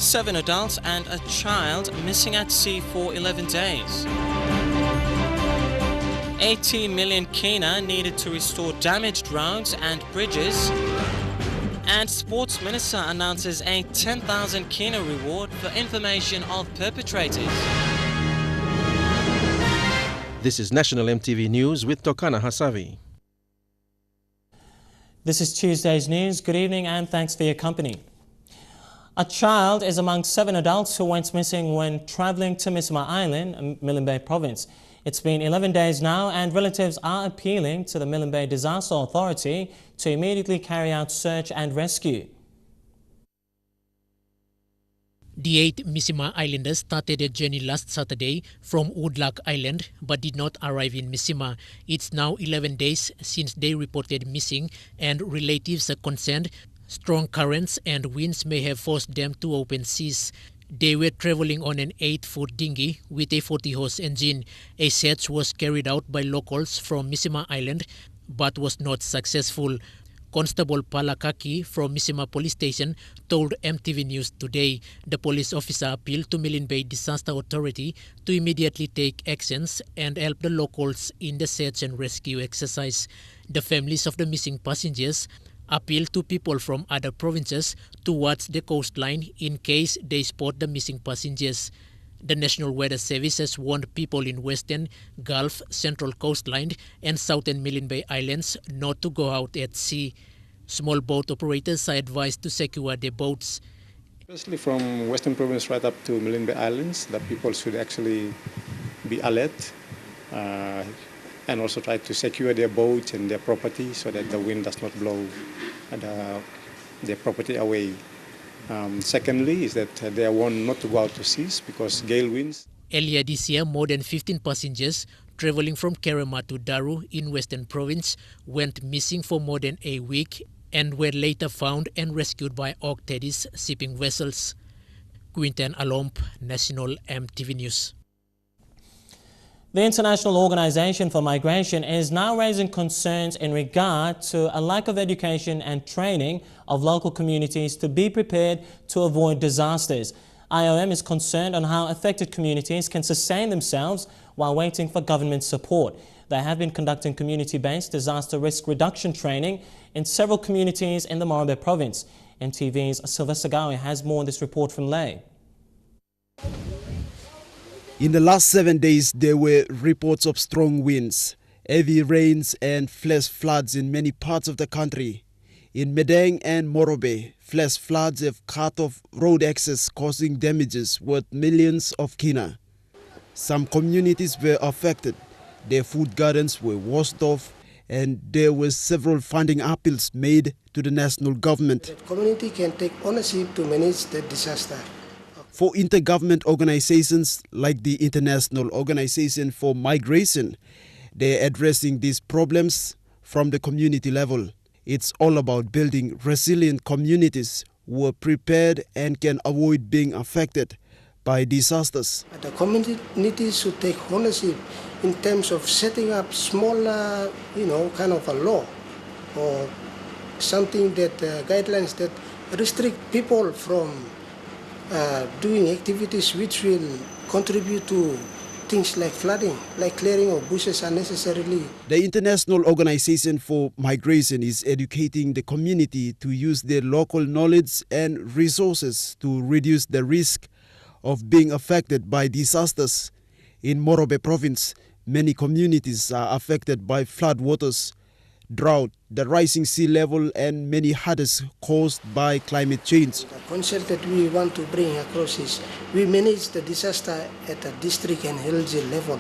7 adults and a child missing at sea for 11 days. 80 million kina needed to restore damaged roads and bridges. And Sports Minister announces a 10,000 kina reward for information of perpetrators. This is National EMTV News with Tokana Hasavi. This is Tuesday's news. Good evening and thanks for your company. A child is among 7 adults who went missing when travelling to Misima Island, Milne Bay Province. It's been 11 days now and relatives are appealing to the Milne Bay Disaster Authority to immediately carry out search and rescue. The 8 Misima Islanders started their journey last Saturday from Woodlark Island but did not arrive in Misima. It's now 11 days since they reported missing and relatives are concerned strong currents and winds may have forced them to open seas. They were traveling on an 8-foot dinghy with a 40-horse engine. A search was carried out by locals from Misima Island but was not successful. Constable Palakaki from Misima Police Station told EMTV News today the police officer appealed to Milne Bay Disaster Authority to immediately take actions and help the locals in the search and rescue exercise. The families of the missing passengers appeal to people from other provinces to watch the coastline in case they spot the missing passengers. The National Weather Service has warned people in Western, Gulf, Central Coastline and Southern Milne Bay Islands not to go out at sea. Small boat operators are advised to secure their boats. Especially from Western Province right up to Milne Bay Islands, that people should actually be alert and also try to secure their boats and their property so that the wind does not blow their property away. Secondly is that they are warned not to go out to seas because gale winds. Earlier this year, more than 15 passengers traveling from Kerema to Daru in Western Province went missing for more than a week and were later found and rescued by Ork Teddy's shipping vessels. Quinten Alomp, National EMTV News. The International Organization for Migration is now raising concerns in regard to a lack of education and training of local communities to be prepared to avoid disasters. IOM is concerned on how affected communities can sustain themselves while waiting for government support. They have been conducting community-based disaster risk reduction training in several communities in the Morbe province. EMTV's Sylvester Gawi has more on this report from Leh. In the last 7 days, there were reports of strong winds, heavy rains and flash floods in many parts of the country. In Medang and Morobe, flash floods have cut off road access, causing damages worth millions of kina. Some communities were affected. Their food gardens were washed off and there were several funding appeals made to the national government. The community can take ownership to manage the disaster. For intergovernment organizations like the International Organization for Migration, they're addressing these problems from the community level. It's all about building resilient communities who are prepared and can avoid being affected by disasters. The community should take ownership in terms of setting up smaller, kind of a law or something that guidelines that restrict people from doing activities which will contribute to things like flooding, like clearing of bushes unnecessarily. The International Organization for Migration is educating the community to use their local knowledge and resources to reduce the risk of being affected by disasters. In Morobe province, many communities are affected by floodwaters, drought, the rising sea level and many hazards caused by climate change. The concept that we want to bring across is we manage the disaster at a district and LG level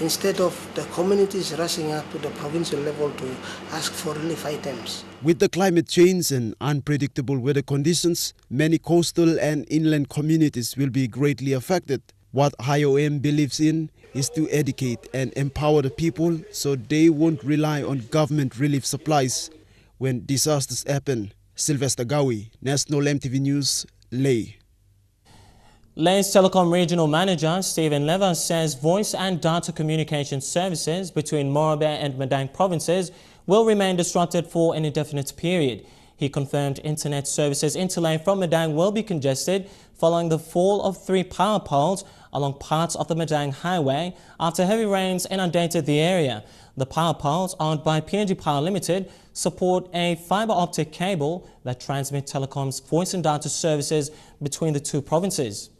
instead of the communities rushing up to the provincial level to ask for relief items. With the climate change and unpredictable weather conditions, many coastal and inland communities will be greatly affected. What IOM believes in is to educate and empower the people so they won't rely on government relief supplies when disasters happen. Sylvester Gawi, National EMTV News, Leh. Leh's Telecom Regional Manager Stephen Lever says voice and data communication services between Morbe and Medang provinces will remain disrupted for an indefinite period. He confirmed internet services into Lae from Madang will be congested following the fall of 3 power poles along parts of the Madang Highway after heavy rains inundated the area. The power poles, owned by PNG Power Limited, support a fibre optic cable that transmits telecom's voice and data services between the two provinces.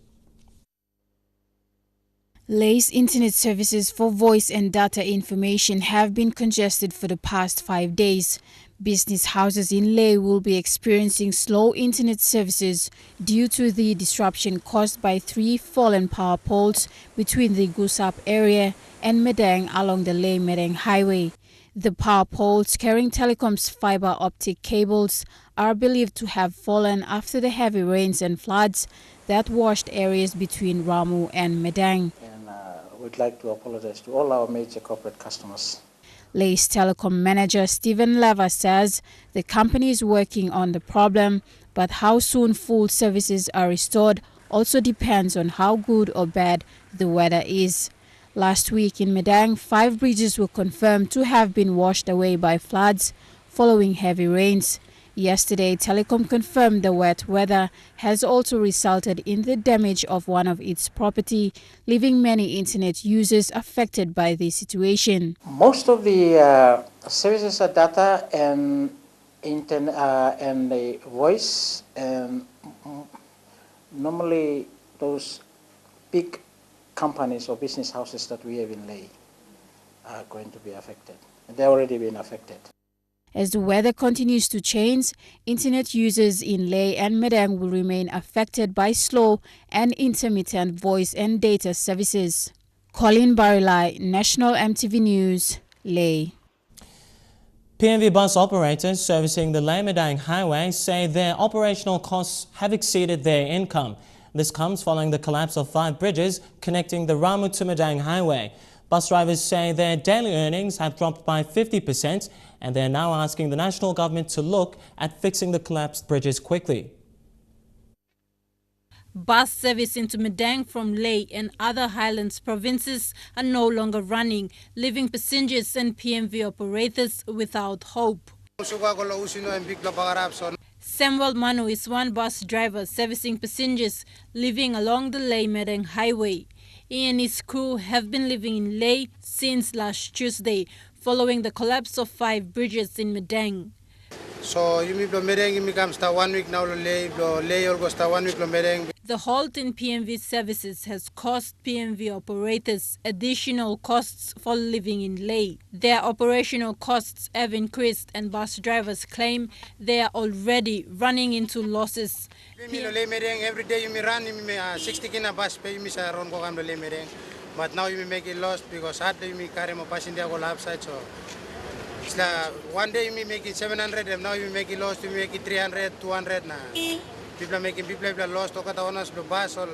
Lae's internet services for voice and data information have been congested for the past 5 days. Business houses in Lae will be experiencing slow internet services due to the disruption caused by 3 fallen power poles between the Gusap area and Madang along the Lae-Madang Highway. The power poles carrying telecom's fiber optic cables are believed to have fallen after the heavy rains and floods that washed areas between Ramu and Madang. We'd like to apologize to all our major corporate customers. Lae's telecom manager Stephen Leva says the company is working on the problem, but how soon full services are restored also depends on how good or bad the weather is. Last week in Madang, 5 bridges were confirmed to have been washed away by floods following heavy rains. Yesterday, Telecom confirmed the wet weather has also resulted in the damage of one of its property, leaving many internet users affected by the situation. Most of the services are data and internet and the voice, and normally those big companies or business houses that we have in Lae are going to be affected. They've already been affected. As the weather continues to change, internet users in Lae and Madang will remain affected by slow and intermittent voice and data services. Colin Barilai, National EMTV News, Lae. PNV bus operators servicing the Lae-Madang Highway say their operational costs have exceeded their income. This comes following the collapse of 5 bridges connecting the Ramu to Madang Highway. Bus drivers say their daily earnings have dropped by 50% and they are now asking the national government to look at fixing the collapsed bridges quickly. Bus service into Madang from Lae and other highlands provinces are no longer running, leaving passengers and PMV operators without hope. Samuel Manu is one bus driver servicing passengers living along the Lae-Madang Highway. He and his crew have been living in Lae since last Tuesday, following the collapse of 5 bridges in Madang. So you Madang comes 1 week now Lae almost 1 week Madang. The halt in PMV services has cost PMV operators additional costs for living in Lae. Their operational costs have increased and bus drivers claim they are already running into losses. Every day you run 60 kina bus pay you sa ron ko kam Lae Madang. But now you make it lost because hard you carry my passenger go upside, so it's like one day you make it 700 and now you make it lost, you make it 300, 200 na. People are lost, the bus or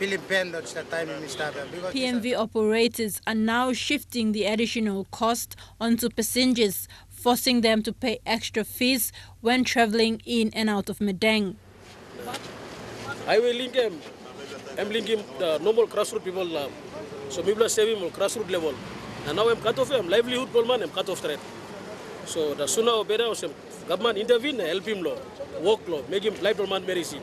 PMV operators are now shifting the additional cost onto passengers, forcing them to pay extra fees when traveling in and out of Madang. I will link him. I'm linking the normal grassroots people. So people are saving on grassroots level. And now I'm cut off him. Livelihood Goldman, I'm cut off threat. So the sooner or better, government intervene, help him law, work law, make him life man mercy.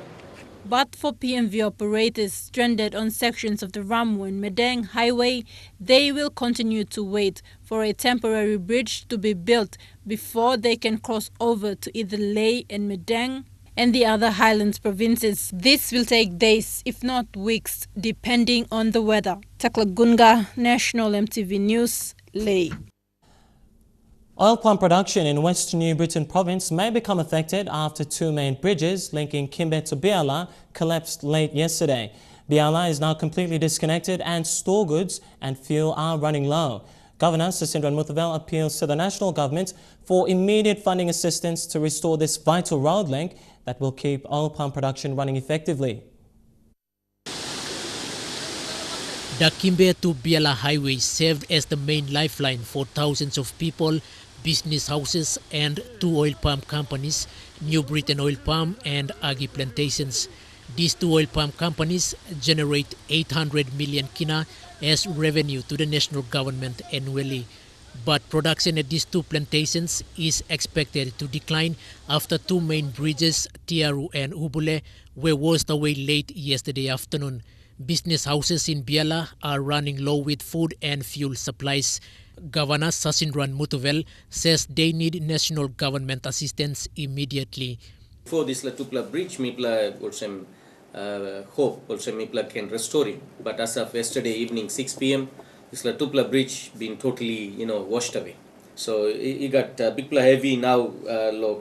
But for PMV operators stranded on sections of the Ramu and Madang Highway, they will continue to wait for a temporary bridge to be built before they can cross over to either Lae and Madang and the other highlands provinces. This will take days, if not weeks, depending on the weather. Takla Gunga, National EMTV News, Lae. Oil palm production in West New Britain province may become affected after 2 main bridges linking Kimbe to Biala collapsed late yesterday. Biala is now completely disconnected and store goods and fuel are running low. Governor Sasindran Muthavel appeals to the national government for immediate funding assistance to restore this vital road link that will keep oil palm production running effectively. The Kimbe to Biala highway served as the main lifeline for thousands of people, business houses and 2 oil palm companies, New Britain Oil Palm and Aggie Plantations. These 2 oil palm companies generate 800 million kina as revenue to the national government annually. But production at these two plantations is expected to decline after two main bridges, Tiaru and Ubule, were washed away late yesterday afternoon. Business houses in Biala are running low with food and fuel supplies. Governor Sasindran Mutuvel says they need national government assistance immediately. For this Tupla bridge, Mipla also hope also Mipla can restore it. But as of yesterday evening 6 p.m., this Tupla bridge been totally washed away. So it got big heavy now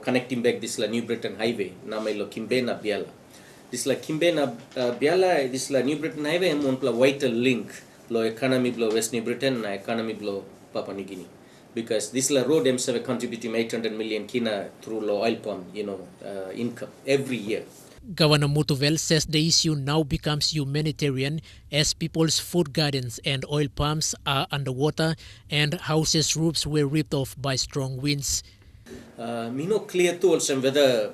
connecting back this New Britain highway. Now my Kimbena Biala. This Kimbena Biala this New Britain highway and one vital link economy West New Britain and economy Papua New Guinea. Because this road themselves contributing 800 million kina through oil palm income every year. Governor Mutuvel says the issue now becomes humanitarian as people's food gardens and oil palms are underwater and houses' roofs were ripped off by strong winds. Me no clear to also whether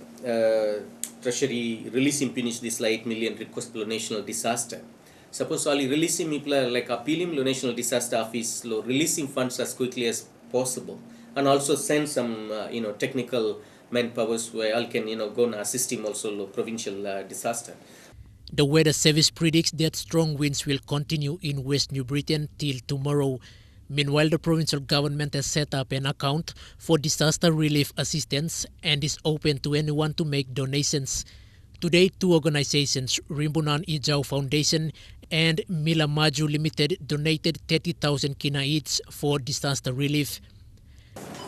Treasury releasing finish this 8 million request for national disaster. Suppose only releasing me like appealing to national disaster office releasing funds as quickly as possible and also send some technical manpowers where all can go and assist him also provincial disaster. The weather service predicts that strong winds will continue in West New Britain till tomorrow. Meanwhile, the provincial government has set up an account for disaster relief assistance and is open to anyone to make donations. Today, two organizations, Rimbunan Ijau Foundation and Mila Maju Limited, donated 30,000 kina each for disaster relief.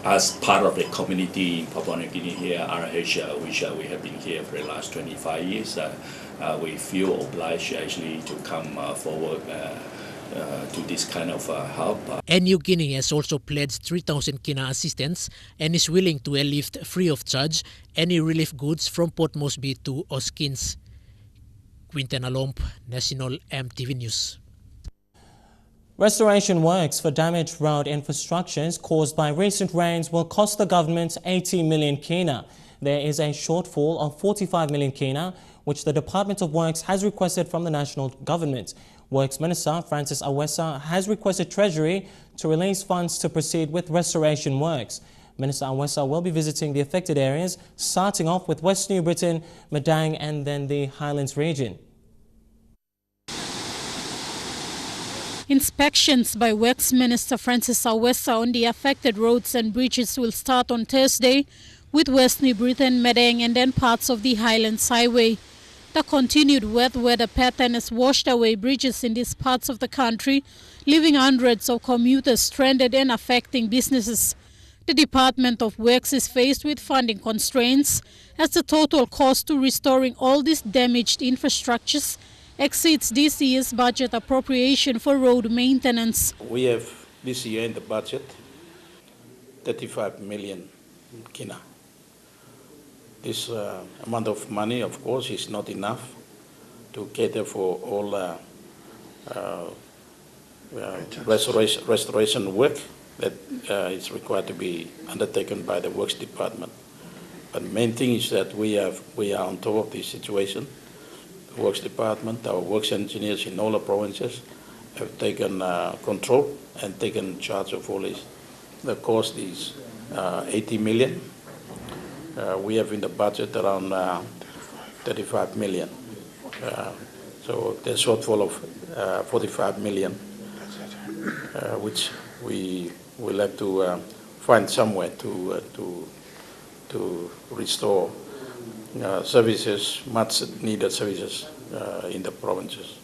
As part of the community in Papua New Guinea here, RH, which we have been here for the last 25 years, we feel obliged actually to come forward to this kind of help. New Guinea has also pledged 3,000 kina assistance and is willing to airlift free of charge any relief goods from Port Moresby to Oskins. Quinten Alomp, National EMTV News. Restoration works for damaged road infrastructures caused by recent rains will cost the government 80 million kina. There is a shortfall of 45 million kina, which the Department of Works has requested from the national government. Works Minister Francis Awesa has requested Treasury to release funds to proceed with restoration works. Minister Awesa will be visiting the affected areas, starting off with West New Britain, Madang and then the Highlands region. Inspections by Works Minister Francis Awesa on the affected roads and bridges will start on Thursday with West New Britain, Madang and then parts of the Highlands Highway. The continued wet weather pattern has washed away bridges in these parts of the country, leaving hundreds of commuters stranded and affecting businesses. The Department of Works is faced with funding constraints as the total cost to restoring all these damaged infrastructures exceeds this year's budget appropriation for road maintenance. We have this year in the budget 35 million kina. This amount of money, of course, is not enough to cater for all restoration work that is required to be undertaken by the Works Department. But the main thing is that we are on top of this situation. The Works Department, our works engineers in all the provinces have taken control and taken charge of all this. The cost is 80 million. We have in the budget around 35 million. So there's a shortfall of 45 million, which we will have to find somewhere to restore services, much needed services in the provinces,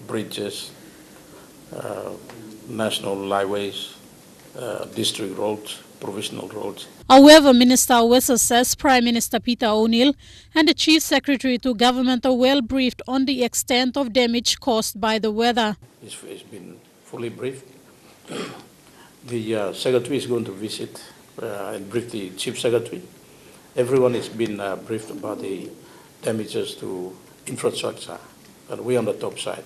bridges, national highways, district roads, provisional roads. However, Minister Awesa says Prime Minister Peter O'Neill and the Chief Secretary to Government are well briefed on the extent of damage caused by the weather. It's been fully briefed. The Secretary is going to visit and brief the Chief Secretary. Everyone has been briefed about the damages to infrastructure, and we're on the top side.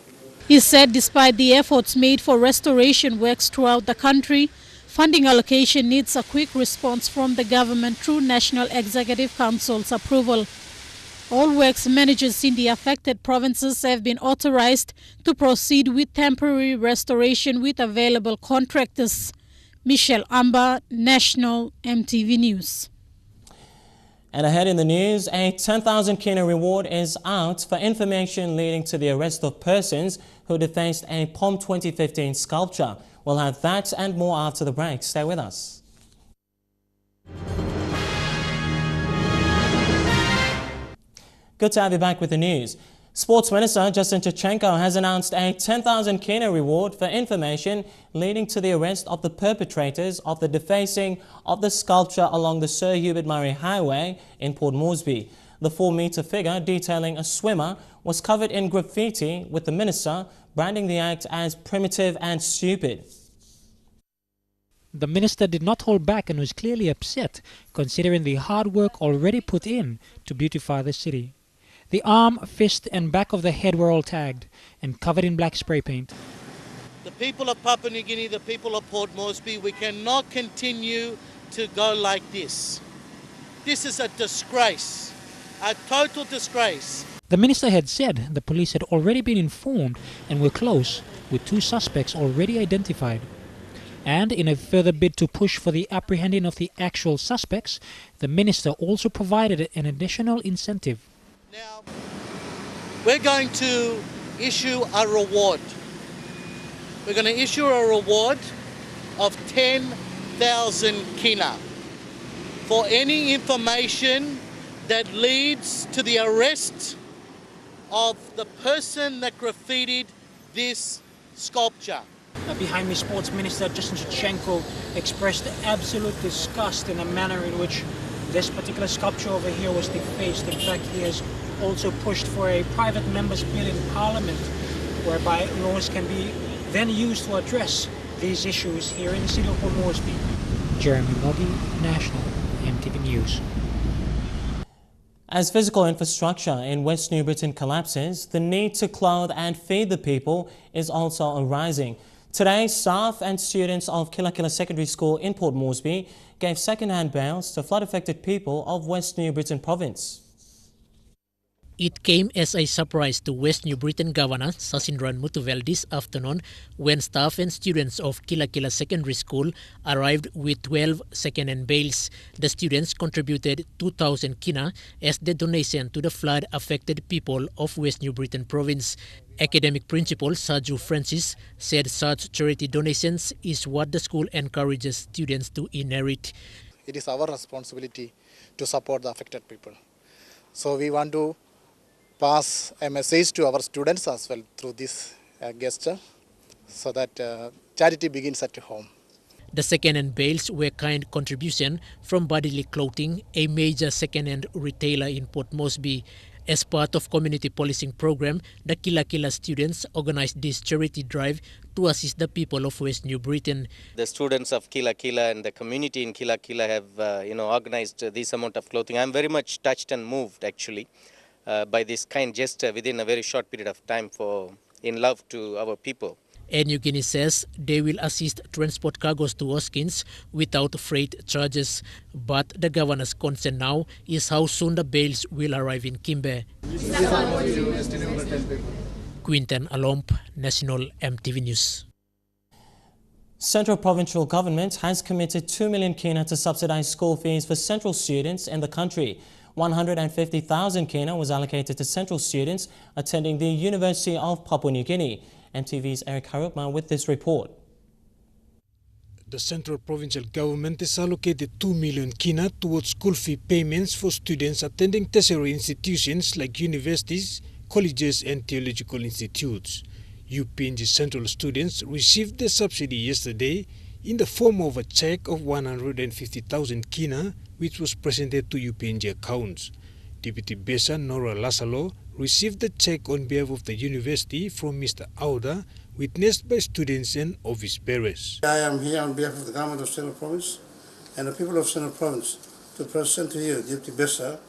He said despite the efforts made for restoration works throughout the country, funding allocation needs a quick response from the government through National Executive Council's approval. All works managers in the affected provinces have been authorized to proceed with temporary restoration with available contractors. Michelle Amba, National EMTV News. And ahead in the news, a 10,000 kina reward is out for information leading to the arrest of persons who defaced a POM 2015 sculpture. We'll have that and more after the break. Stay with us. Good to have you back with the news. Sports Minister Justin Chachenko has announced a 10,000 kina reward for information leading to the arrest of the perpetrators of the defacing of the sculpture along the Sir Hubert Murray Highway in Port Moresby. The 4-metre figure detailing a swimmer was covered in graffiti, with the minister branding the act as primitive and stupid. The minister did not hold back and was clearly upset, considering the hard work already put in to beautify the city. The arm, fist and back of the head were all tagged and covered in black spray paint. The people of Papua New Guinea, the people of Port Moresby, we cannot continue to go like this. This is a disgrace, a total disgrace. The minister had said the police had already been informed and were close, with 2 suspects already identified. And in a further bid to push for the apprehending of the actual suspects, the minister also provided an additional incentive. Now, we're going to issue a reward. We're going to issue a reward of 10,000 kina for any information that leads to the arrest of the person that graffitied this sculpture. Behind me, Sports Minister Justin Chachenko expressed absolute disgust in the manner in which this particular sculpture over here was defaced. In fact, he has also pushed for a private member's bill in Parliament, whereby laws can be then used to address these issues here in the city of Port Moresby. Jeremy Moggy, National EMTV News. As physical infrastructure in West New Britain collapses, the need to clothe and feed the people is also arising. Today, staff and students of Kila Kila Secondary School in Port Moresby gave second-hand bales to flood-affected people of West New Britain Province. It came as a surprise to West New Britain Governor Sasindran Mutuvel this afternoon when staff and students of Kila Kila Secondary School arrived with 12 second-hand bales. The students contributed 2,000 kina as the donation to the flood-affected people of West New Britain Province. Academic Principal Saju Francis said such charity donations is what the school encourages students to inherit. It is our responsibility to support the affected people. So we want to pass a message to our students as well through this gesture, so that charity begins at home. The second-hand bales were kind contribution from Bodily Clothing, a major second-hand retailer in Port Moresby. As part of community policing program, the Kila Kila students organized this charity drive to assist the people of West New Britain. The students of Kila Kila and the community in Kila Kila have organized this amount of clothing. I'm very much touched and moved actually by this kind gesture within a very short period of time in love to our people. Air Niugini says they will assist transport cargoes to Hoskins without freight charges. But the governor's concern now is how soon the bales will arrive in Kimbe. Quinten Alomp, National EMTV News. Central Provincial Government has committed 2 million kina to subsidize school fees for central students in the country. 150,000 kina was allocated to central students attending the University of Papua New Guinea. EMTV's Eric Harupma with this report. The Central Provincial Government has allocated 2 million kina towards school fee payments for students attending tertiary institutions like universities, colleges and theological institutes. UPNG Central students received the subsidy yesterday in the form of a cheque of 150,000 kina, which was presented to UPNG accounts. Deputy Besa Nora Lasalo received the cheque on behalf of the university from Mr. Auda, witnessed by students and office bearers. I am here on behalf of the government of Central Province and the people of Central Province to present to you, Deputy Besa,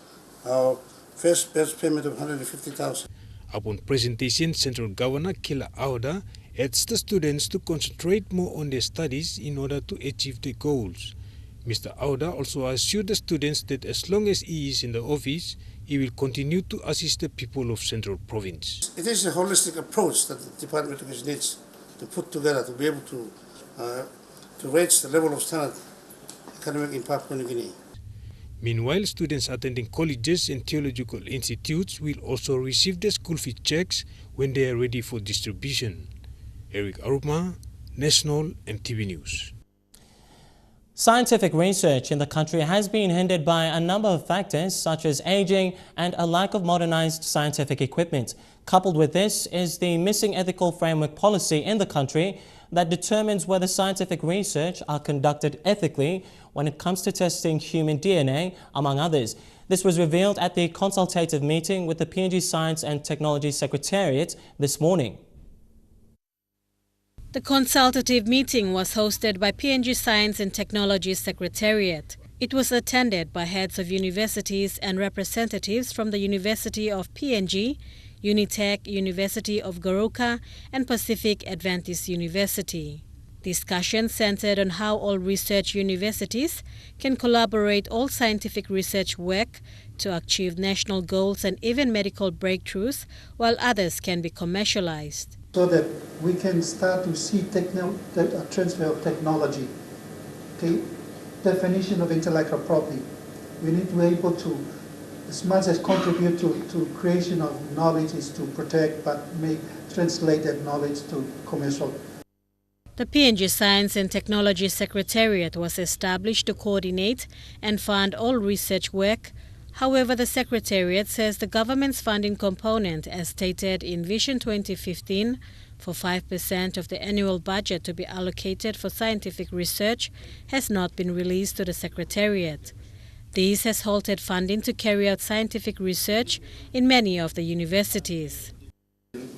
our first batch payment of 150,000. Upon presentation, Central Governor Kila Auda urged the students to concentrate more on their studies in order to achieve their goals. Mr. Auda also assured the students that as long as he is in the office, he will continue to assist the people of Central Province. It is a holistic approach that the Department of Education needs to put together to be able to to raise the level of standard academic in Papua New Guinea. Meanwhile, students attending colleges and theological institutes will also receive their school fee checks when they are ready for distribution. Eric Arupma, National EMTV News. Scientific research in the country has been hindered by a number of factors such as aging and a lack of modernized scientific equipment. Coupled with this is the missing ethical framework policy in the country that determines whether scientific research are conducted ethically when it comes to testing human DNA, among others. This was revealed at the consultative meeting with the PNG Science and Technology Secretariat this morning. The consultative meeting was hosted by PNG Science and Technology Secretariat. It was attended by heads of universities and representatives from the University of PNG, Unitec, University of Goroka, and Pacific Adventist University. Discussion centered on how all research universities can collaborate all scientific research work to achieve national goals and even medical breakthroughs, while others can be commercialized. So that we can start to see transfer of technology. Okay? Definition of intellectual property. We need to be able to, as much as contribute to creation of knowledge is to protect, but translate that knowledge to commercial. The PNG Science and Technology Secretariat was established to coordinate and fund all research work. However, the Secretariat says the government's funding component, as stated in Vision 2015, for 5% of the annual budget to be allocated for scientific research, has not been released to the Secretariat. This has halted funding to carry out scientific research in many of the universities.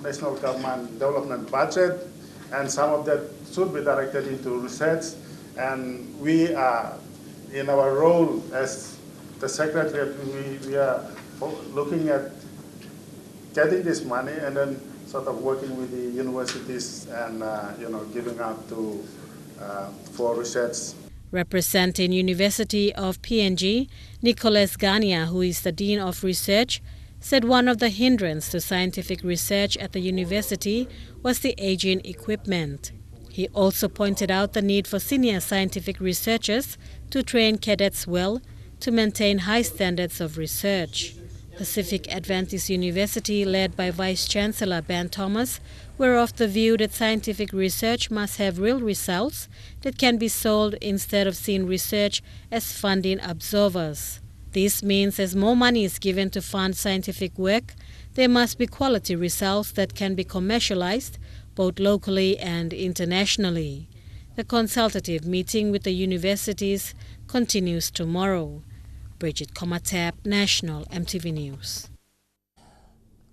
National government development budget, and some of that should be directed into research, and we are in our role as the Secretariat, we are looking at getting this money and then sort of working with the universities and giving out to for research. Representing University of PNG, Nicholas Gania, who is the Dean of Research, said one of the hindrances to scientific research at the university was the aging equipment. He also pointed out the need for senior scientific researchers to train cadets well to maintain high standards of research. Pacific Adventist University, led by Vice-Chancellor Ben Thomas, were of the view that scientific research must have real results that can be sold instead of seeing research as funding absorbers. This means as more money is given to fund scientific work, there must be quality results that can be commercialized both locally and internationally. The consultative meeting with the universities continues tomorrow. Bridget Komatap, National EMTV News.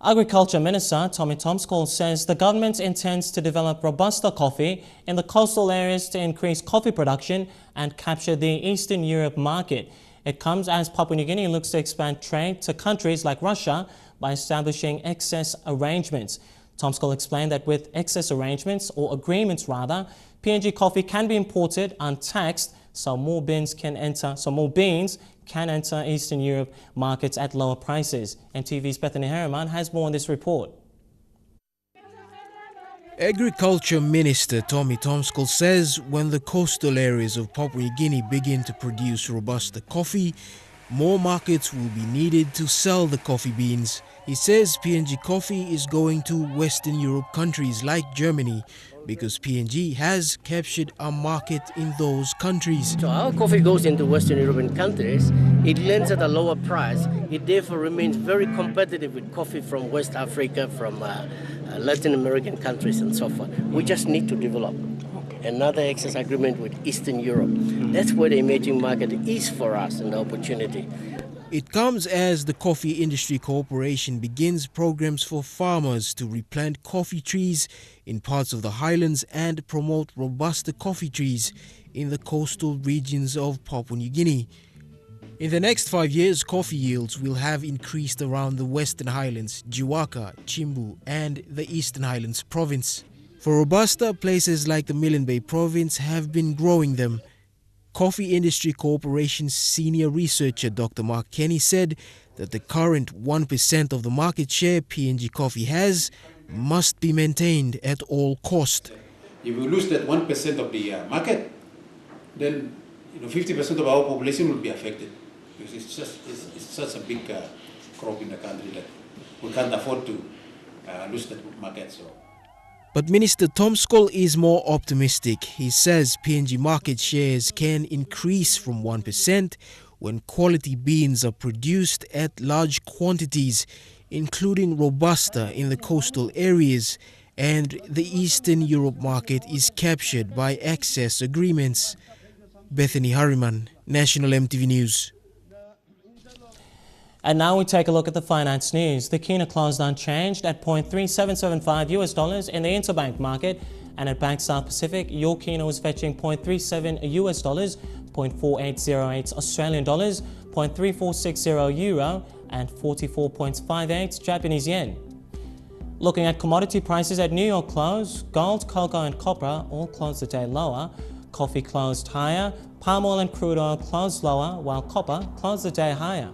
Agriculture Minister Tommy Tomskol says the government intends to develop Robusta coffee in the coastal areas to increase coffee production and capture the Eastern Europe market. It comes as Papua New Guinea looks to expand trade to countries like Russia by establishing access arrangements. Tomskol explained that with access arrangements, or agreements rather, PNG coffee can be imported untaxed, so more beans can enter Eastern Europe markets at lower prices. MTV's Bethany Harriman has more on this report. Agriculture Minister Tommy Tomskol says when the coastal areas of Papua New Guinea begin to produce Robusta coffee, more markets will be needed to sell the coffee beans. He says PNG coffee is going to Western Europe countries like Germany because PNG has captured a market in those countries. So our coffee goes into Western European countries. It lends at a lower price. It therefore remains very competitive with coffee from West Africa, from Latin American countries and so forth. We just need to develop another access agreement with Eastern Europe. That's where the emerging market is for us and the opportunity. It comes as the Coffee Industry Corporation begins programs for farmers to replant coffee trees in parts of the highlands and promote Robusta coffee trees in the coastal regions of Papua New Guinea. In the next 5 years, coffee yields will have increased around the Western Highlands, Jiwaka, Chimbu and the Eastern Highlands province. For Robusta, places like the Milne Bay province have been growing them. Coffee Industry Corporation's senior researcher Dr. Mark Kenny said that the current 1% of the market share PNG coffee has must be maintained at all cost. If we lose that 1% of the market, then 50% of our population will be affected, because it's such a big crop in the country that we can't afford to lose that market. So. But Minister Tom Skoll is more optimistic. He says PNG market shares can increase from 1% when quality beans are produced at large quantities, including Robusta in the coastal areas, and the Eastern Europe market is captured by access agreements. Bethany Harriman, National EMTV News. And now we take a look at the finance news. The kina closed unchanged at $0.3775 in the interbank market, and at Bank South Pacific, your kina was fetching $0.37 $0.4808 Australian dollars, $0.3460 euro, and 44.58 Japanese yen. Looking at commodity prices at New York close, gold, cocoa and copper all closed the day lower. Coffee closed higher, palm oil and crude oil closed lower, while copper closed the day higher.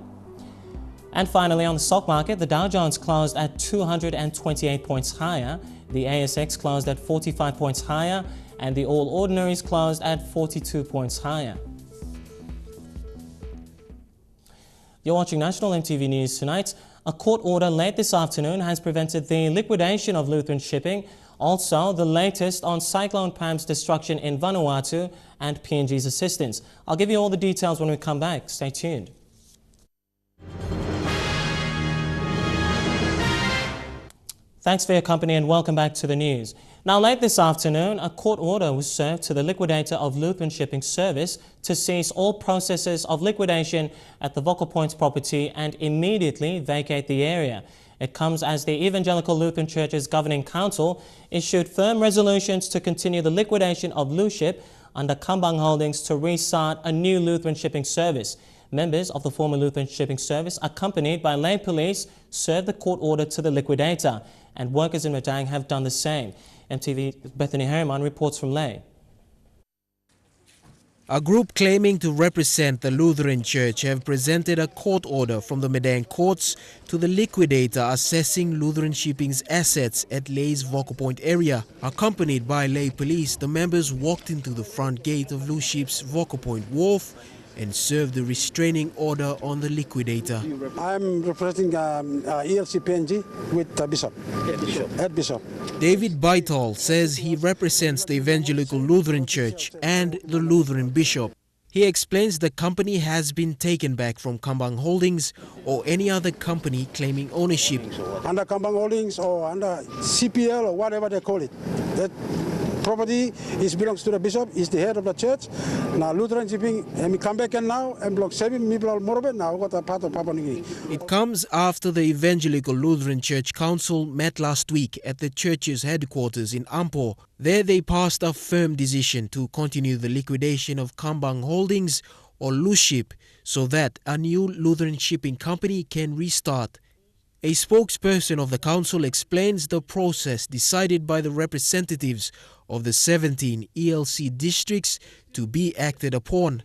And finally, on the stock market, the Dow Jones closed at 228 points higher, the ASX closed at 45 points higher, and the All Ordinaries closed at 42 points higher. You're watching National EMTV News tonight. A court order late this afternoon has prevented the liquidation of Lutheran shipping. Also, the latest on Cyclone Pam's destruction in Vanuatu and PNG's assistance. I'll give you all the details when we come back. Stay tuned. Thanks for your company and welcome back to the news. Now, late this afternoon, a court order was served to the liquidator of Lutheran Shipping Service to cease all processes of liquidation at the Vocal Points property and immediately vacate the area. It comes as the Evangelical Lutheran Church's Governing Council issued firm resolutions to continue the liquidation of Luship under Kambang Holdings to restart a new Lutheran shipping service. Members of the former Lutheran Shipping Service, accompanied by lay police, served the court order to the liquidator, and workers in Madang have done the same. EMTV Bethany Harriman reports from Lay. A group claiming to represent the Lutheran Church have presented a court order from the Madang courts to the liquidator assessing Lutheran Shipping's assets at Lay's Vocal Point area. Accompanied by Lay police, the members walked into the front gate of Luship's Vocal Point wharf and served the restraining order on the liquidator. I'm representing ELC PNG with Bishop. Head Bishop. David Beitel says he represents the Evangelical Lutheran Church and the Lutheran Bishop. He explains the company has been taken back from Kambang Holdings or any other company claiming ownership. Under Kambang Holdings or under CPL or whatever they call it. That property belongs to the bishop, is the head of the church. Now Lutheran Shipping, and we come back and now, and block 7, me block Morobet, now got a part of Papua New Guinea. It comes after the Evangelical Lutheran Church Council met last week at the church's headquarters in Ampo. There they passed a firm decision to continue the liquidation of Kambang Holdings or Luship so that a new Lutheran shipping company can restart. A spokesperson of the council explains the process decided by the representatives of the 17 ELC districts to be acted upon.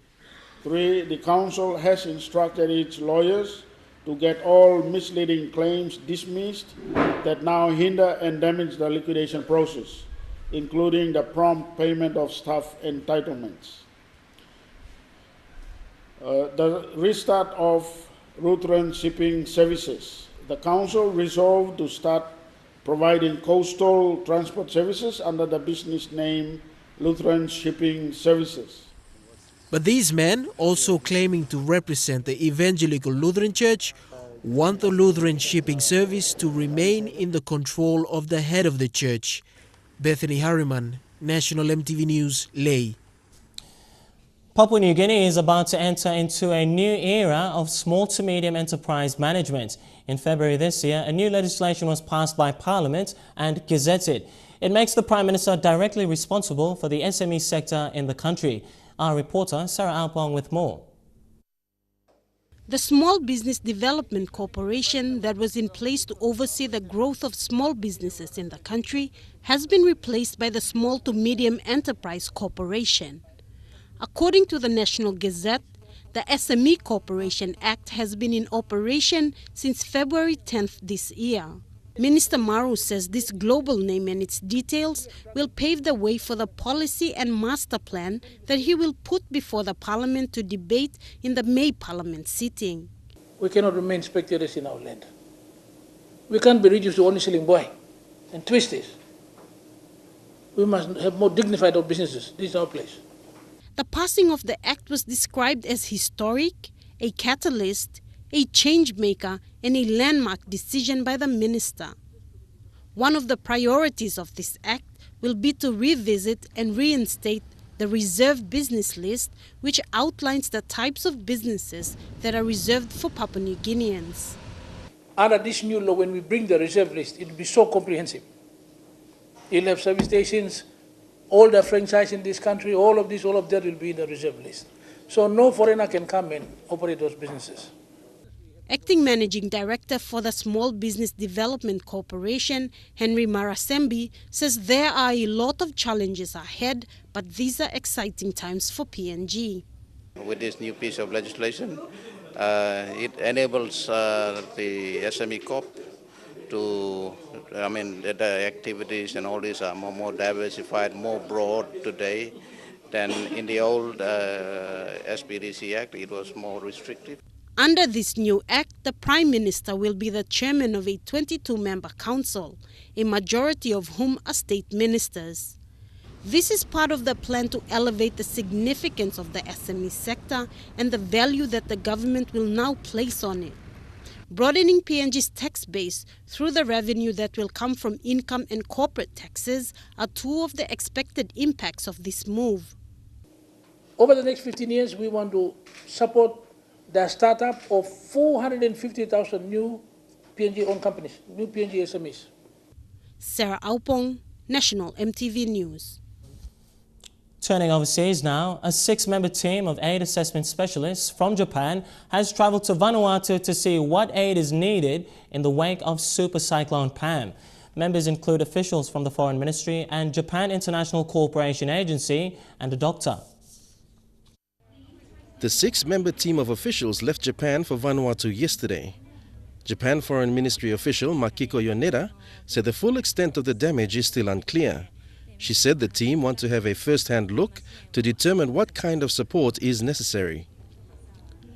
3. The council has instructed its lawyers to get all misleading claims dismissed that now hinder and damage the liquidation process, including the prompt payment of staff entitlements. The restart of Lutheran Shipping Services. The Council resolved to start providing coastal transport services under the business name Lutheran Shipping Services. But these men, also claiming to represent the Evangelical Lutheran Church, want the Lutheran Shipping Service to remain in the control of the head of the church. Bethany Harriman, National EMTV News, Lay. Papua New Guinea is about to enter into a new era of small to medium enterprise management. In February this year, a new legislation was passed by Parliament and gazetted. It makes the Prime Minister directly responsible for the SME sector in the country. Our reporter, Sarah Alpong, with more. The Small Business Development Corporation that was in place to oversee the growth of small businesses in the country has been replaced by the Small to Medium Enterprise Corporation. According to the National Gazette, the SME Corporation Act has been in operation since February 10th this year. Minister Maru says this global name and its details will pave the way for the policy and master plan that he will put before the Parliament to debate in the May Parliament sitting. We cannot remain spectators in our land. We can't be reduced to only selling boy and twisties. We must have more dignified our businesses. This is our place. The passing of the act was described as historic, a catalyst, a change maker, and a landmark decision by the minister. One of the priorities of this act will be to revisit and reinstate the reserved business list, which outlines the types of businesses that are reserved for Papua New Guineans. Under this new law, when we bring the reserve list, it will be so comprehensive. You'll have service stations, all the franchise in this country, all of that will be in the reserve list. So no foreigner can come and operate those businesses. Acting Managing Director for the Small Business Development Corporation, Henry Marasembi, says there are a lot of challenges ahead, but these are exciting times for PNG. With this new piece of legislation, it enables the SME Corp to, the activities and all these are more diversified, more broad today than in the old SPDC Act. It was more restrictive. Under this new act, the Prime Minister will be the chairman of a 22-member council, a majority of whom are state ministers. This is part of the plan to elevate the significance of the SME sector and the value that the government will now place on it. Broadening PNG's tax base through the revenue that will come from income and corporate taxes are two of the expected impacts of this move. Over the next 15 years, we want to support the startup of 450,000 new PNG-owned companies, new PNG SMEs. Sarah Aupong, National EMTV News. Turning overseas now, a 6-member team of aid assessment specialists from Japan has travelled to Vanuatu to see what aid is needed in the wake of Super Cyclone Pam. Members include officials from the Foreign Ministry and Japan International Cooperation Agency and a doctor. The 6-member team of officials left Japan for Vanuatu yesterday. Japan Foreign Ministry official Makiko Yoneda said the full extent of the damage is still unclear. She said the team want to have a first-hand look to determine what kind of support is necessary.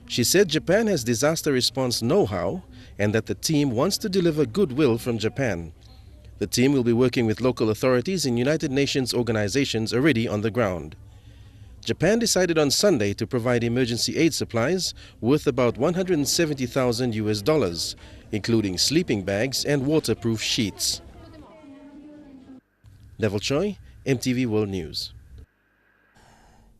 She said Japan has disaster response know-how and that the team wants to deliver goodwill from Japan. The team will be working with local authorities and United Nations organizations already on the ground. Japan decided on Sunday to provide emergency aid supplies worth about $170,000, including sleeping bags and waterproof sheets. Neville Choi, EMTV World News.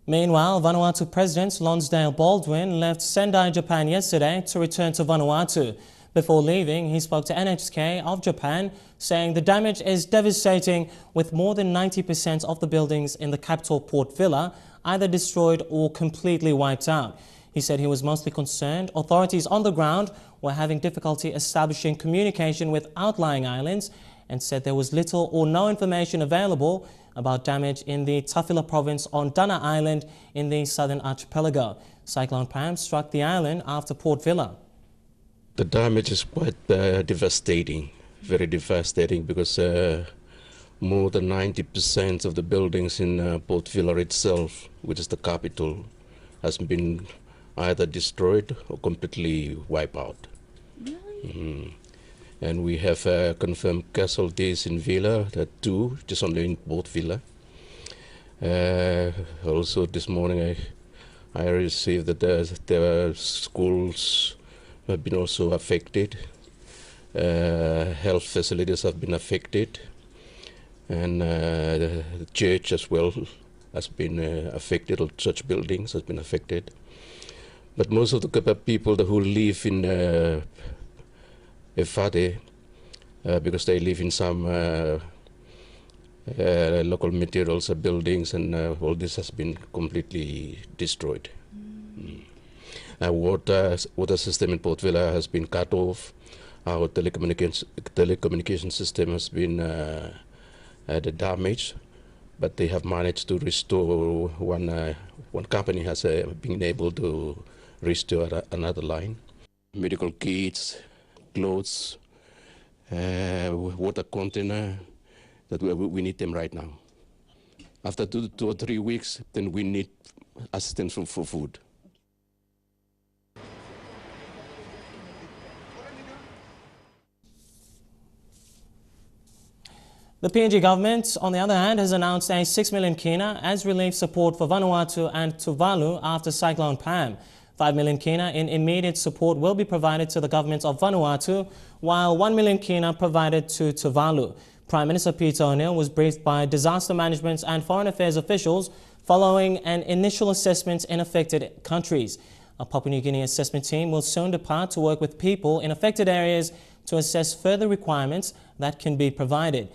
Meanwhile, Vanuatu President Lonsdale Baldwin left Sendai, Japan yesterday to return to Vanuatu. Before leaving, he spoke to NHK of Japan, saying the damage is devastating, with more than 90% of the buildings in the capital Port Vila either destroyed or completely wiped out. He said he was mostly concerned authorities on the ground were having difficulty establishing communication with outlying islands, and said there was little or no information available about damage in the Tafila province on Dana Island in the southern archipelago. Cyclone Pam struck the island after Port Vila. The damage is quite devastating, very devastating, because more than 90% of the buildings in Port Vila itself, which is the capital, has been either destroyed or completely wiped out. And we have confirmed casualties in Vila, two, just only in Port Vila. Also this morning I received that there were schools have been also affected, health facilities have been affected, and the church as well has been affected, or church buildings has been affected. But most of the people who live in Efade, because they live in some local materials, buildings, and all this has been completely destroyed. Water system in Port Vila has been cut off. Our telecommunication system has been damaged, but they have managed to restore one company has been able to restore another line. Medical kits, clothes, water container, that we need them right now. After 2 or 3 weeks, then we need assistance for food. The PNG government, on the other hand, has announced a 6 million kina as relief support for Vanuatu and Tuvalu after Cyclone Pam. 5 million kina in immediate support will be provided to the government of Vanuatu, while 1 million kina provided to Tuvalu. Prime Minister Peter O'Neill was briefed by disaster management and foreign affairs officials following an initial assessment in affected countries. A Papua New Guinea assessment team will soon depart to work with people in affected areas to assess further requirements that can be provided.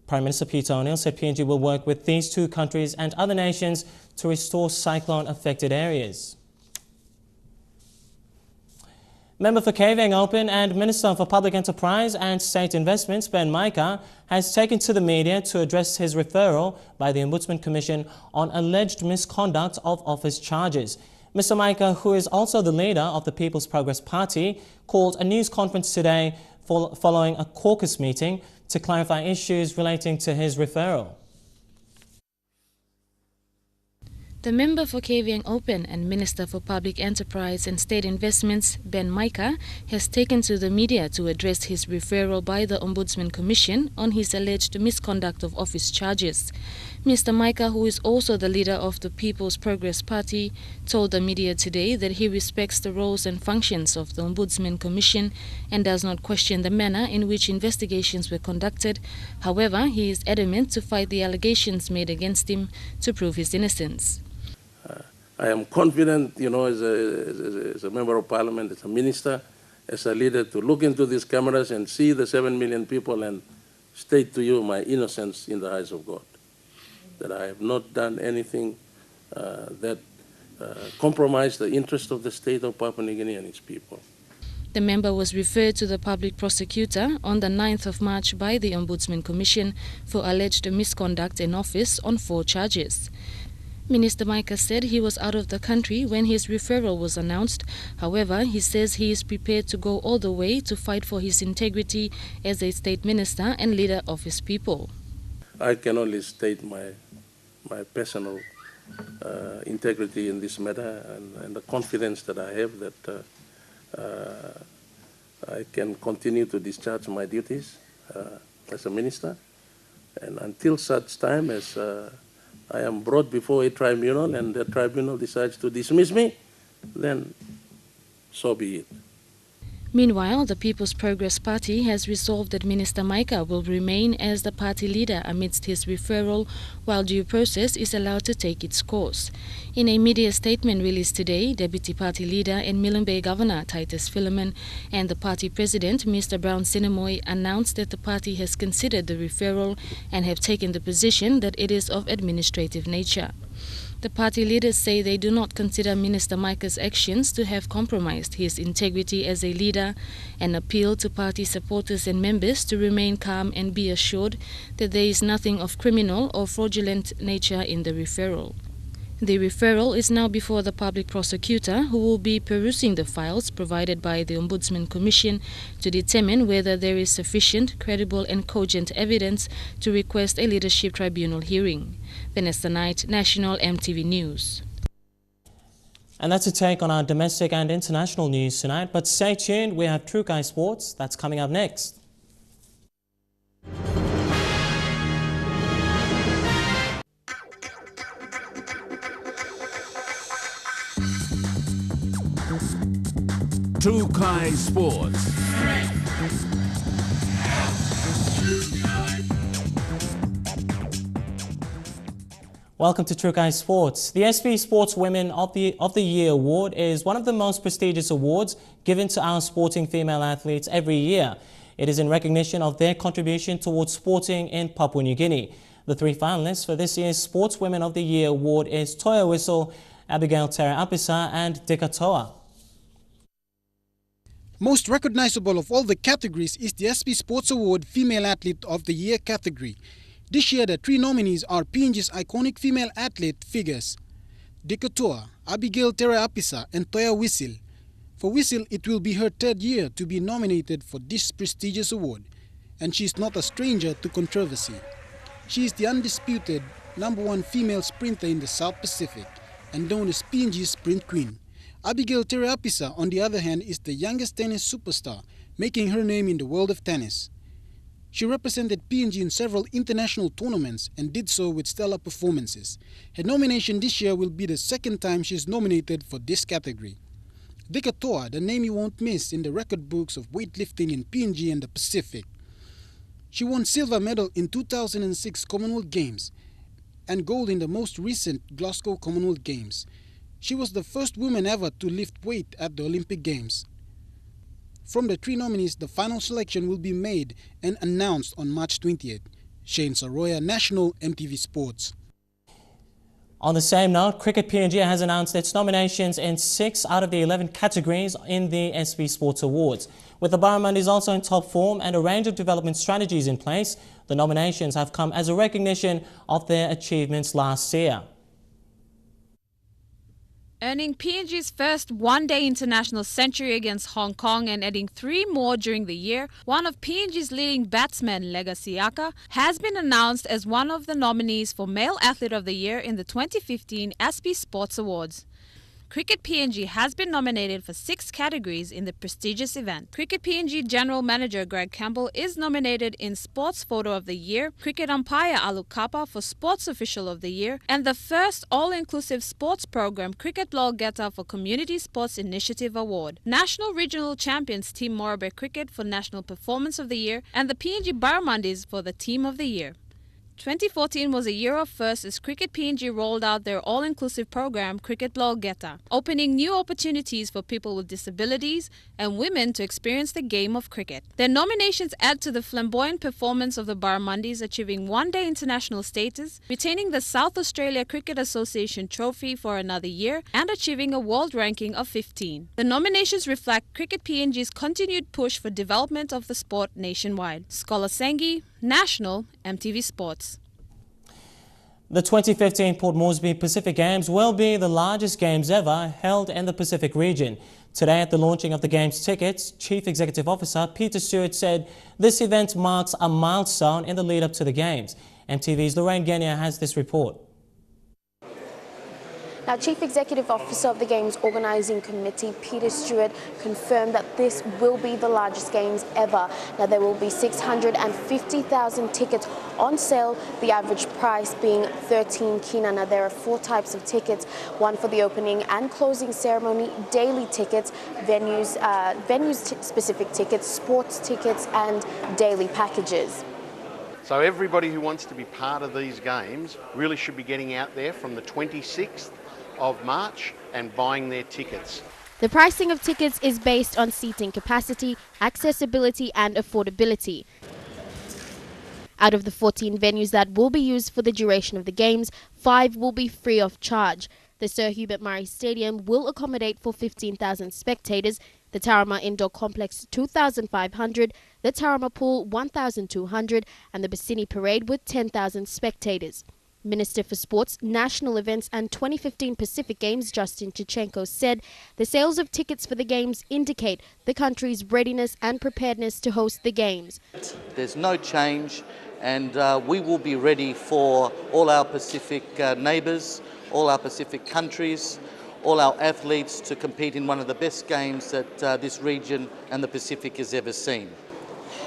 Prime Minister Peter O'Neill said PNG will work with these two countries and other nations to restore cyclone-affected areas. Member for Kavieng Open and Minister for Public Enterprise and State Investments, Ben Micah, has taken to the media to address his referral by the Ombudsman Commission on alleged misconduct of office charges. Mr. Micah, who is also the leader of the People's Progress Party, called a news conference today following a caucus meeting to clarify issues relating to his referral. The member for Kavieng Open and Minister for Public Enterprise and State Investments, Ben Micah, has taken to the media to address his referral by the Ombudsman Commission on his alleged misconduct of office charges. Mr. Micah, who is also the leader of the People's Progress Party, told the media today that he respects the roles and functions of the Ombudsman Commission and does not question the manner in which investigations were conducted. However, he is adamant to fight the allegations made against him to prove his innocence. I am confident, as a member of parliament, as a minister, as a leader, to look into these cameras and see the 7 million people and state to you my innocence in the eyes of God. That I have not done anything that compromised the interest of the state of Papua New Guinea and its people. The member was referred to the public prosecutor on the 9th of March by the Ombudsman Commission for alleged misconduct in office on 4 charges. Minister Micah said he was out of the country when his referral was announced. However, he says he is prepared to go all the way to fight for his integrity as a state minister and leader of his people. I can only state my personal integrity in this matter and the confidence that I have that I can continue to discharge my duties as a minister. And until such time as I am brought before a tribunal and the tribunal decides to dismiss me, then so be it. Meanwhile, the People's Progress Party has resolved that Minister Micah will remain as the party leader amidst his referral, while due process is allowed to take its course. In a media statement released today, Deputy Party Leader and Milne Bay Governor Titus Philemon and the party president, Mr. Brown Sinamoy, announced that the party has considered the referral and have taken the position that it is of administrative nature. The party leaders say they do not consider Minister Micah's actions to have compromised his integrity as a leader and appeal to party supporters and members to remain calm and be assured that there is nothing of criminal or fraudulent nature in the referral. The referral is now before the public prosecutor, who will be perusing the files provided by the Ombudsman Commission to determine whether there is sufficient, credible and cogent evidence to request a leadership tribunal hearing. Vanessa Knight, National EMTV News. And that's a take on our domestic and international news tonight. But stay tuned, we have True Guy Sports. That's coming up next. Trukai Sports. Welcome to Trukai Sports. The SV Sports Women of the Year Award is one of the most prestigious awards given to our sporting female athletes every year. It is in recognition of their contribution towards sporting in Papua New Guinea. The 3 finalists for this year's Sports Women of the Year Award is Toya Whistle, Abigail Terra-Apisa and Dikatoa. Most recognizable of all the categories is the SP Sports Award Female Athlete of the Year category. This year, the 3 nominees are PNG's iconic female athlete figures, Dikatoa, Abigail Terra-Apisa and Toya Whistle. For Whistle, it will be her 3rd year to be nominated for this prestigious award. and she is not a stranger to controversy. She is the undisputed #1 female sprinter in the South Pacific and known as PNG's Sprint Queen. Abigail Tereapisa, on the other hand, is the youngest tennis superstar, making her name in the world of tennis. She represented PNG in several international tournaments and did so with stellar performances. Her nomination this year will be the second time she is nominated for this category. Dika Toa, the name you won't miss in the record books of weightlifting in PNG and the Pacific. She won silver medal in 2006 Commonwealth Games and gold in the most recent Glasgow Commonwealth Games. She was the first woman ever to lift weight at the Olympic Games. From the 3 nominees, the final selection will be made and announced on March 20th. Shane Saroya, National EMTV Sports. On the same note, Cricket PNG has announced its nominations in 6 out of the 11 categories in the SB Sports Awards. With the Barramundis also in top form and a range of development strategies in place, the nominations have come as a recognition of their achievements last year. Earning PNG's first one-day international century against Hong Kong and adding 3 more during the year, one of PNG's leading batsmen, Legacy Aka, has been announced as one of the nominees for Male Athlete of the Year in the 2015 SB Sports Awards. Cricket PNG has been nominated for 6 categories in the prestigious event. Cricket PNG General Manager Greg Campbell is nominated in Sports Photo of the Year, Cricket Umpire Aluk Kapa for Sports Official of the Year, and the first all-inclusive sports program Cricket Lol Geta for Community Sports Initiative Award. National Regional Champions Team Morabe Cricket for National Performance of the Year, and the PNG Barramundis for the Team of the Year. 2014 was a year of firsts as Cricket PNG rolled out their all-inclusive program Cricket Lol Geta, opening new opportunities for people with disabilities and women to experience the game of cricket. Their nominations add to the flamboyant performance of the Barramundis, achieving one-day international status, retaining the South Australia Cricket Association trophy for another year, and achieving a world ranking of 15. The nominations reflect Cricket PNG's continued push for development of the sport nationwide. Scholar Sengi, National EMTV Sports. The 2015 Port Moresby Pacific Games will be the largest games ever held in the Pacific region. Today, at the launching of the Games tickets, Chief Executive Officer Peter Stewart said this event marks a milestone in the lead-up to the Games. MTV's Lorraine Genia has this report. Now, Chief Executive Officer of the Games Organising Committee, Peter Stewart, confirmed that this will be the largest Games ever. Now, there will be 650,000 tickets on sale, the average price being 13 kina. Now, there are 4 types of tickets, one for the opening and closing ceremony, daily tickets, venues-specific tickets, sports tickets and daily packages. So everybody who wants to be part of these games really should be getting out there from the 26th of March and buying their tickets. The pricing of tickets is based on seating capacity, accessibility and affordability. Out of the 14 venues that will be used for the duration of the Games, 5 will be free of charge. The Sir Hubert Murray Stadium will accommodate for 15,000 spectators, the Tarama Indoor Complex 2,500, the Tarama Pool 1,200 and the Bassini Parade with 10,000 spectators. Minister for Sports, National Events and 2015 Pacific Games, Justin Chichenko, said the sales of tickets for the Games indicate the country's readiness and preparedness to host the Games. There's no change and we will be ready for all our Pacific neighbours, all our Pacific countries, all our athletes to compete in one of the best games that this region and the Pacific has ever seen.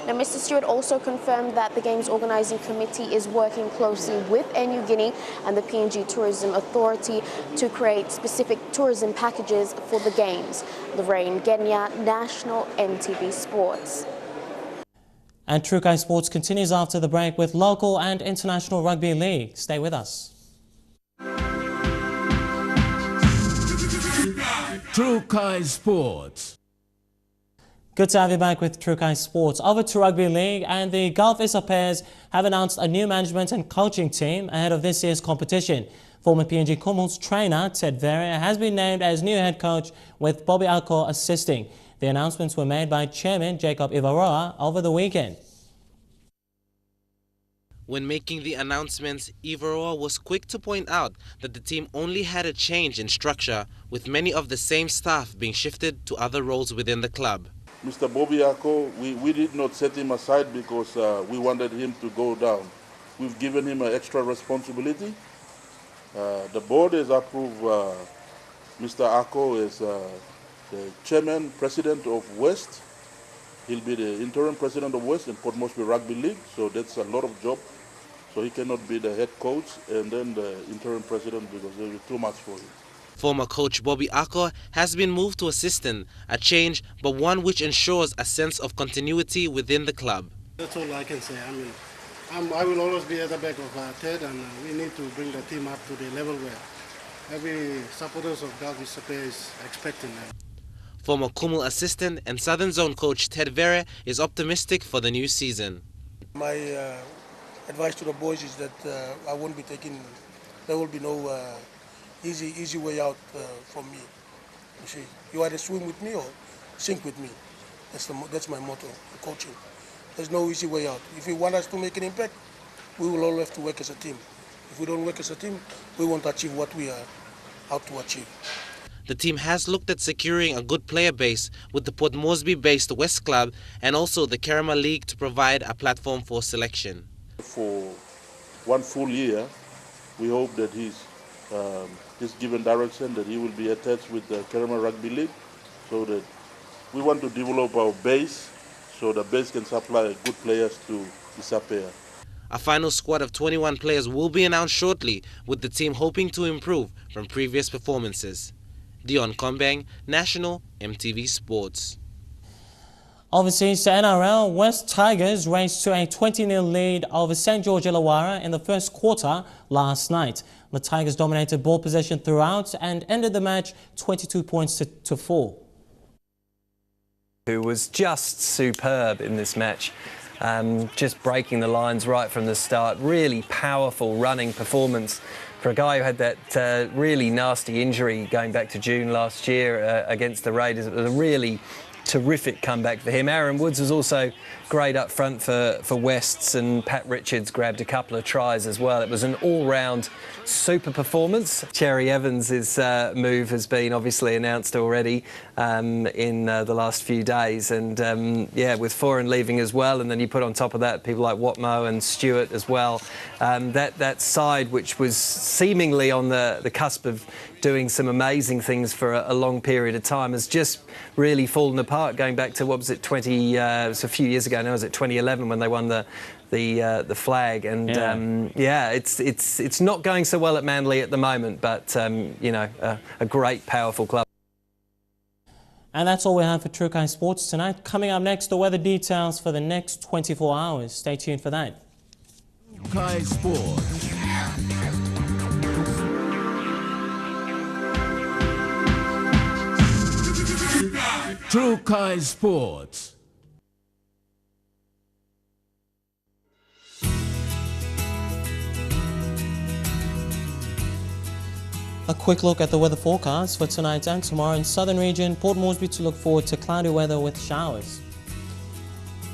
Now, Mr. Stewart also confirmed that the Games Organising Committee is working closely with Air Niugini and the PNG Tourism Authority to create specific tourism packages for the Games. Lorraine Genia, National EMTV Sports. And Trukai Sports continues after the break with local and international rugby league. Stay with us. Trukai Sports. Good to have you back with Trukai Sports. Over to Rugby League, and the Gulf Issa pairs have announced a new management and coaching team ahead of this year's competition. Former PNG Kumul's trainer Ted Verrier has been named as new head coach with Bobby Alcor assisting. The announcements were made by Chairman Jacob Ivaroa over the weekend. When making the announcements, Ivaroa was quick to point out that the team only had a change in structure, with many of the same staff being shifted to other roles within the club. Mr. Bobby Ako, we did not set him aside because we wanted him to go down. We've given him an extra responsibility. The board has approved Mr. Ako as the chairman, president of West. He'll be the interim president of West and Port Moresby Rugby League, so that's a lot of job. So he cannot be the head coach and then the interim president because it will be too much for him. Former coach Bobby Ako has been moved to assistant, a change but one which ensures a sense of continuity within the club. That's all I can say. I will always be at the back of Ted, and we need to bring the team up to the level where every supporters of Galway is expecting them. Former Kumul assistant and Southern Zone coach Ted Vera is optimistic for the new season. My advice to the boys is that I won't be taking, there will be no easy way out for me. You see, you either swim with me or sink with me. That's my motto in coaching. There's no easy way out. If you want us to make an impact, we will all have to work as a team. If we don't work as a team, we won't achieve what we are out to achieve. The team has looked at securing a good player base with the Port Moresby-based West Club and also the Kerama League to provide a platform for selection. For one full year, we hope that he's given direction that he will be attached with the Kerama Rugby League, so that we want to develop our base so the base can supply good players to Isapea. A final squad of 21 players will be announced shortly, with the team hoping to improve from previous performances. Dion Kombang, National EMTV Sports. Overseas to NRL, West Tigers raced to a 20-0 lead over St. George Illawarra in the first quarter last night. The Tigers dominated ball possession throughout and ended the match 22 points to 4. Who was just superb in this match, just breaking the lines right from the start. Really powerful running performance for a guy who had that really nasty injury going back to June last year against the Raiders. It was a really terrific comeback for him. Aaron Woods was also great up front for Wests, and Pat Richards grabbed a couple of tries as well. It was an all-round super performance. Cherry Evans' move has been obviously announced already in the last few days, and yeah, with Foran leaving as well, and then you put on top of that people like Watmo and Stewart as well. That side, which was seemingly on the cusp of doing some amazing things for a long period of time, has just really fallen apart, going back to, what was it, it was a few years ago now, was it 2011 when they won the flag, and yeah, it's not going so well at Manly at the moment, but you know, a great, powerful club. And that's all we have for True Kai Sports tonight. Coming up next, the weather details for the next 24 hours. Stay tuned for that. Kai Sports. True Kai Sports. A quick look at the weather forecast for tonight and tomorrow in southern region. Port Moresby to look forward to cloudy weather with showers.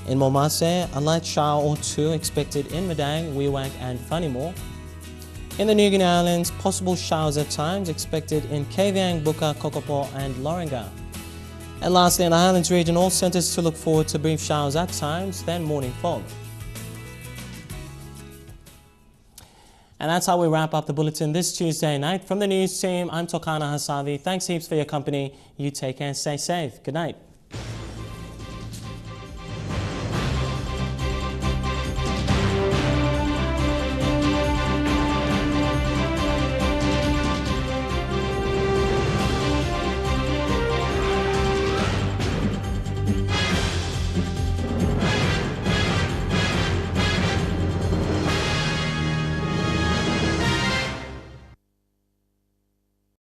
In Momase, a light shower or two expected in Madang, Wewak and Whanimore. In the New Guinea Islands, possible showers at times expected in Kaviang, Buka, Kokopo and Loringa. And lastly, in the Highlands region, all centres to look forward to brief showers at times, then morning fog. And that's how we wrap up the bulletin this Tuesday night. From the news team, I'm Tokana Hasavi. Thanks heaps for your company. You take care and stay safe. Good night.